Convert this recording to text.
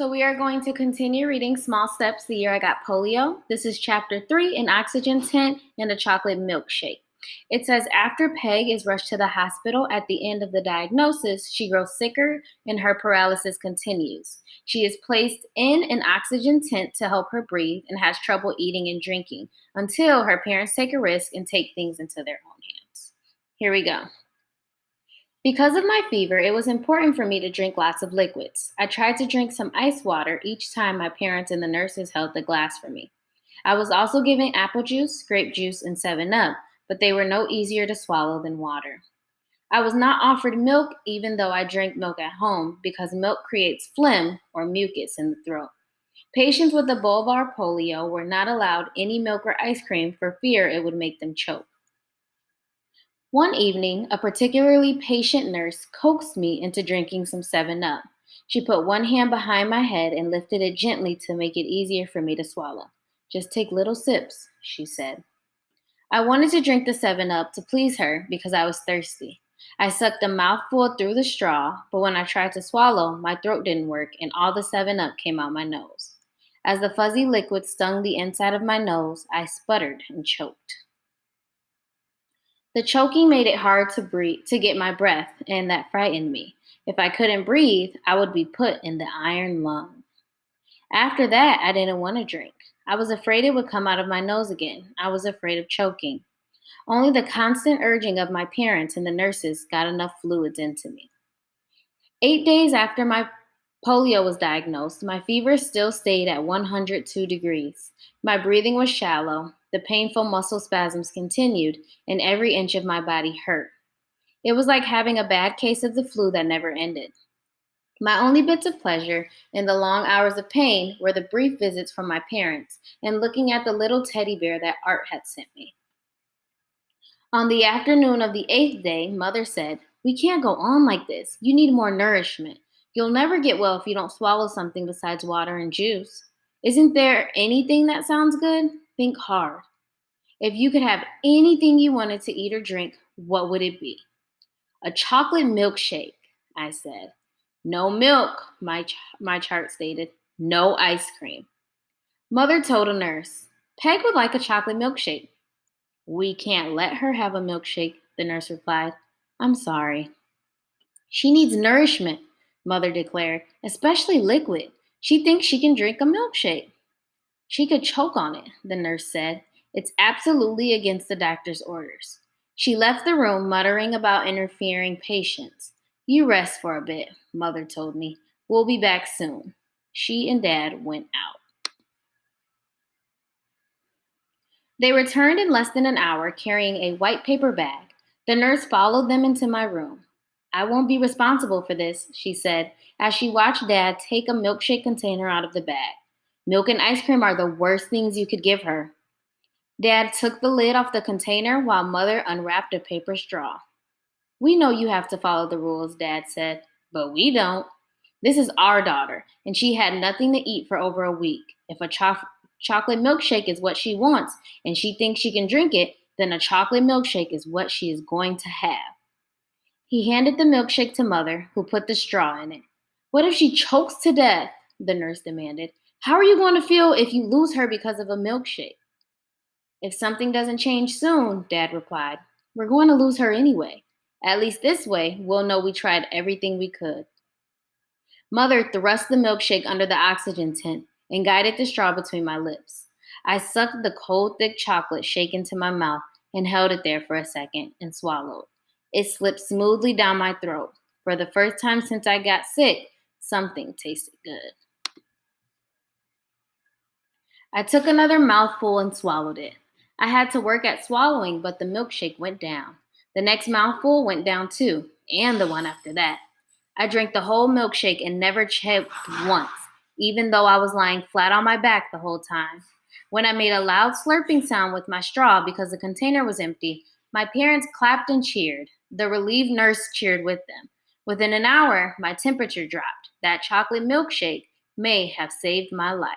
So we are going to continue reading Small Steps the Year I Got Polio. This is chapter 3, An Oxygen Tent and a Chocolate Milkshake. It says after Peg is rushed to the hospital at the end of the diagnosis, she grows sicker and her paralysis continues. She is placed in an oxygen tent to help her breathe and has trouble eating and drinking until her parents take a risk and take things into their own hands. Here we go. Because of my fever, it was important for me to drink lots of liquids. I tried to drink some ice water each time my parents and the nurses held the glass for me. I was also given apple juice, grape juice, and 7 Up, but they were no easier to swallow than water. I was not offered milk even though I drank milk at home because milk creates phlegm or mucus in the throat. Patients with the bulbar polio were not allowed any milk or ice cream for fear it would make them choke. One evening, a particularly patient nurse coaxed me into drinking some 7 Up. She put one hand behind my head and lifted it gently to make it easier for me to swallow. Just take little sips, she said. I wanted to drink the 7 Up to please her because I was thirsty. I sucked a mouthful through the straw, but when I tried to swallow, my throat didn't work and all the 7 Up came out my nose. As the fuzzy liquid stung the inside of my nose, I sputtered and choked. The choking made it hard to breathe, to get my breath, and that frightened me. If I couldn't breathe, I would be put in the iron lung. After that, I didn't want to drink. I was afraid it would come out of my nose again. I was afraid of choking. Only the constant urging of my parents and the nurses got enough fluids into me. 8 days after my polio was diagnosed, my fever still stayed at 102 degrees. My breathing was shallow, the painful muscle spasms continued, and every inch of my body hurt. It was like having a bad case of the flu that never ended. My only bits of pleasure in the long hours of pain were the brief visits from my parents and looking at the little teddy bear that Art had sent me. On the afternoon of the 8th day, Mother said, "We can't go on like this. You need more nourishment. You'll never get well if you don't swallow something besides water and juice. Isn't there anything that sounds good? Think hard. If you could have anything you wanted to eat or drink, what would it be?" "A chocolate milkshake," I said. "No milk," my chart stated. "No ice cream." Mother told a nurse, "Peg would like a chocolate milkshake." "We can't let her have a milkshake," the nurse replied. "I'm sorry." "She needs nourishment," Mother declared, "especially liquid. She thinks she can drink a milkshake." "She could choke on it," the nurse said. "It's absolutely against the doctor's orders." She left the room muttering about interfering patients. "You rest for a bit," Mother told me. "We'll be back soon." She and Dad went out. They returned in less than an hour carrying a white paper bag. The nurse followed them into my room. "I won't be responsible for this," she said as she watched Dad take a milkshake container out of the bag. "Milk and ice cream are the worst things you could give her." Dad took the lid off the container while Mother unwrapped a paper straw. "We know you have to follow the rules," Dad said, "but we don't. This is our daughter, and she had nothing to eat for over a week. If a chocolate milkshake is what she wants and she thinks she can drink it, then a chocolate milkshake is what she is going to have." He handed the milkshake to Mother, who put the straw in it. "What if she chokes to death?" the nurse demanded. "How are you going to feel if you lose her because of a milkshake?" "If something doesn't change soon," Dad replied, "we're going to lose her anyway. At least this way, we'll know we tried everything we could." Mother thrust the milkshake under the oxygen tent and guided the straw between my lips. I sucked the cold, thick chocolate shake into my mouth and held it there for a second and swallowed. It slipped smoothly down my throat. For the first time since I got sick, something tasted good. I took another mouthful and swallowed it. I had to work at swallowing, but the milkshake went down. The next mouthful went down too, and the one after that. I drank the whole milkshake and never choked once, even though I was lying flat on my back the whole time. When I made a loud slurping sound with my straw because the container was empty, my parents clapped and cheered. The relieved nurse cheered with them. Within an hour, my temperature dropped. That chocolate milkshake may have saved my life.